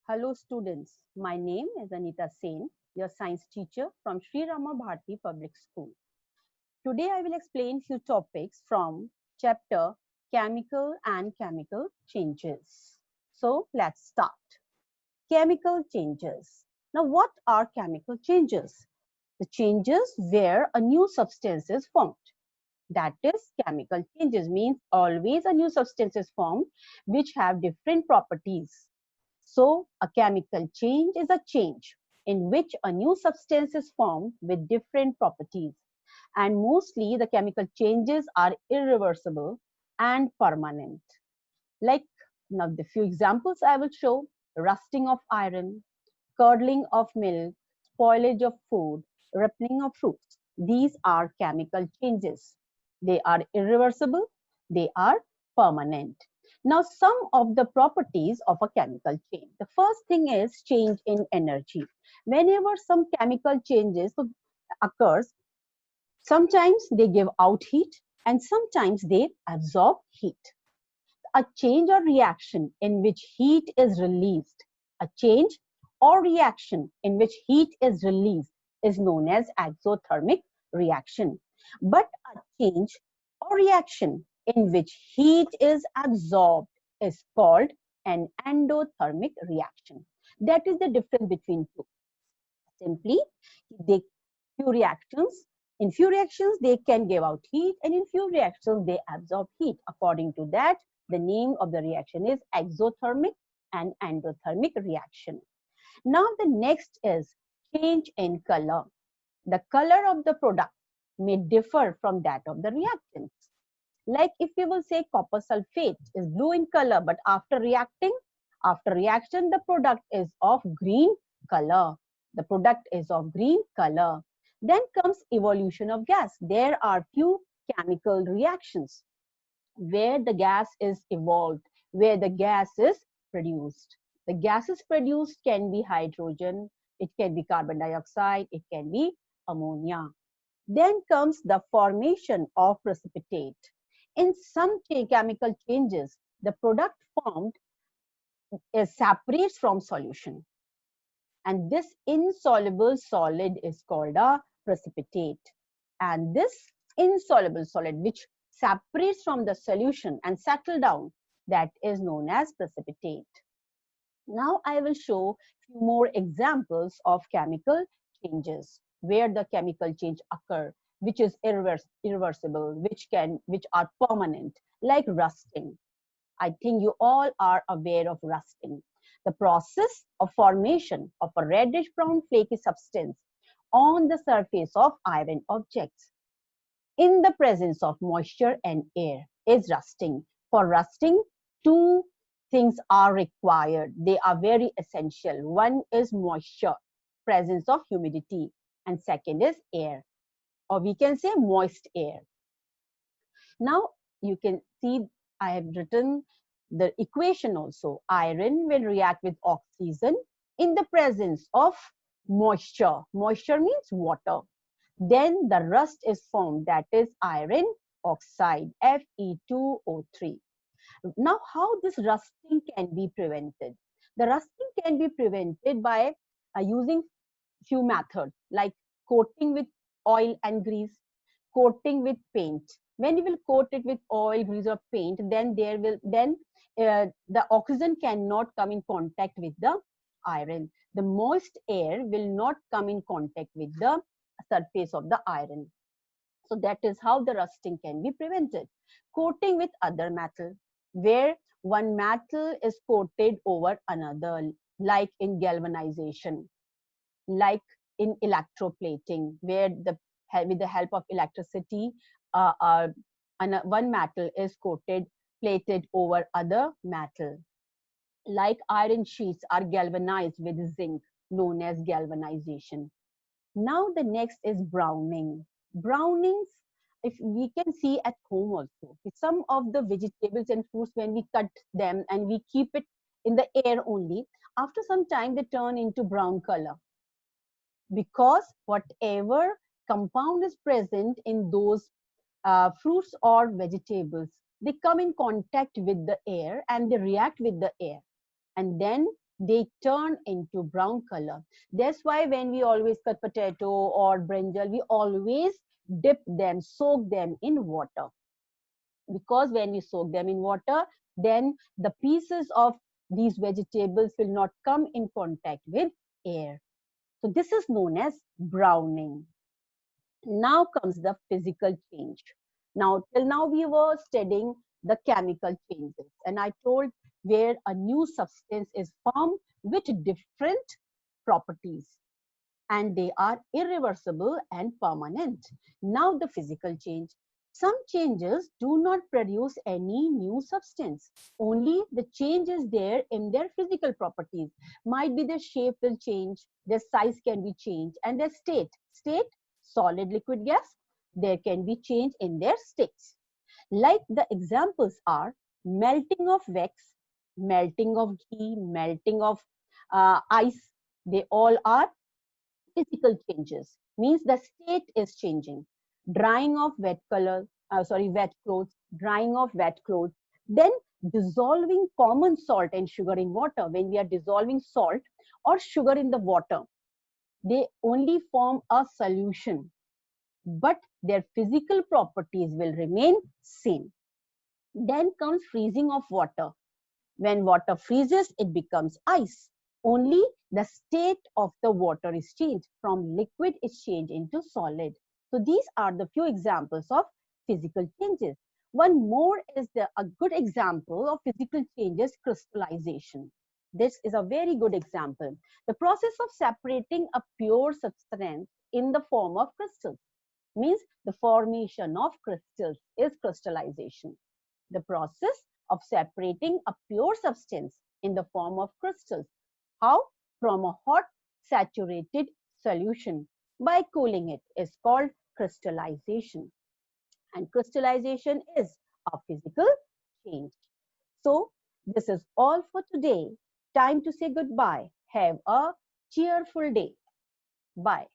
Hello students, my name is Anita Sen, your science teacher from Shri Rama Bharti Public School. Today I will explain few topics from chapter Chemical and Chemical Changes. So let's start. Chemical changes. Now what are chemical changes? The changes where a new substance is formed. That is, chemical changes means always a new substance is formed which have different properties. So, a chemical change is a change in which a new substance is formed with different properties. And mostly the chemical changes are irreversible and permanent. Like now, the few examples I will show: rusting of iron, curdling of milk, spoilage of food, ripening of fruits. These are chemical changes. They are irreversible, they are permanent. Now, some of the properties of a chemical change. The first thing is change in energy. Whenever some chemical changes occurs, sometimes they give out heat and sometimes they absorb heat. A change or reaction in which heat is released. A change or reaction in which heat is released is known as exothermic reaction. But a change or reaction in which heat is absorbed is called an endothermic reaction. That is the difference between two. Simply, they few reactions. In few reactions, they can give out heat, and in few reactions, they absorb heat. According to that, the name of the reaction is exothermic and endothermic reaction. Now, the next is change in color. The color of the product may differ from that of the reactants. Like if we will say copper sulfate is blue in color, but after reaction, the product is of green color. The product is of green color. Then comes evolution of gas. There are few chemical reactions where the gas is evolved, where the gas is produced. The gases produced can be hydrogen, it can be carbon dioxide, it can be ammonia. Then comes the formation of precipitate. In some chemical changes, the product formed is separates from solution, and this insoluble solid is called a precipitate. And this insoluble solid which separates from the solution and settle down, that is known as precipitate. Now I will show few more examples of chemical changes where the chemical change occur, which is irreversible, which are permanent, like rusting. I think you all are aware of rusting, the process of formation of a reddish brown flaky substance on the surface of iron objects in the presence of moisture and air is rusting. For rusting, two things are required. They are very essential. One is moisture, presence of humidity, and second is air, or we can say moist air. Now you can see I have written the equation also. Iron will react with oxygen in the presence of moisture. Moisture means water. Then the rust is formed, that is iron oxide, Fe2O3. Now, how this rusting can be prevented? The rusting can be prevented by using few methods like coating with oil and grease, coating with paint. When you will coat it with oil, grease, or paint, then the oxygen cannot come in contact with the iron. The moist air will not come in contact with the surface of the iron. So that is how the rusting can be prevented. Coating with other metal, where one metal is coated over another, like in galvanization, like in electroplating, where with the help of electricity, uh, uh, one metal is plated over other metal. Like iron sheets are galvanized with zinc, known as galvanization. Now the next is browning. Brownings, if we can see at home also, some of the vegetables and fruits, when we cut them and we keep it in the air only, after some time they turn into brown color, because whatever compound is present in those fruits or vegetables, they come in contact with the air and they react with the air, and then they turn into brown color. That's why when we always cut potato or brinjal, we always dip them, soak them in water. Because when we soak them in water, then the pieces of these vegetables will not come in contact with air. So this is known as browning. Now comes the physical change. Now, till now we were studying the chemical changes, and I told where a new substance is formed with different properties, and they are irreversible and permanent. Now the physical change. Some changes do not produce any new substance. Only the change is there in their physical properties. Might be their shape will change, their size can be changed, and their state. State, solid, liquid, gas, there can be change in their states. Like the examples are melting of wax, melting of ghee, melting of ice. They all are physical changes, means the state is changing. Drying of wet clothes, drying of wet clothes. Then dissolving common salt and sugar in water. When we are dissolving salt or sugar in the water, they only form a solution, but their physical properties will remain same. Then comes freezing of water. When water freezes, it becomes ice. Only the state of the water is changed. From liquid, it's changed into solid. So these are the few examples of physical changes. One more is a good example of physical changes, crystallization. This is a very good example. The process of separating a pure substance in the form of crystals means the formation of crystals is crystallization. The process of separating a pure substance in the form of crystals. How? From a hot saturated solution by cooling it is called crystallization. And crystallization is a physical change. So, this is all for today. Time to say goodbye. Have a cheerful day. Bye.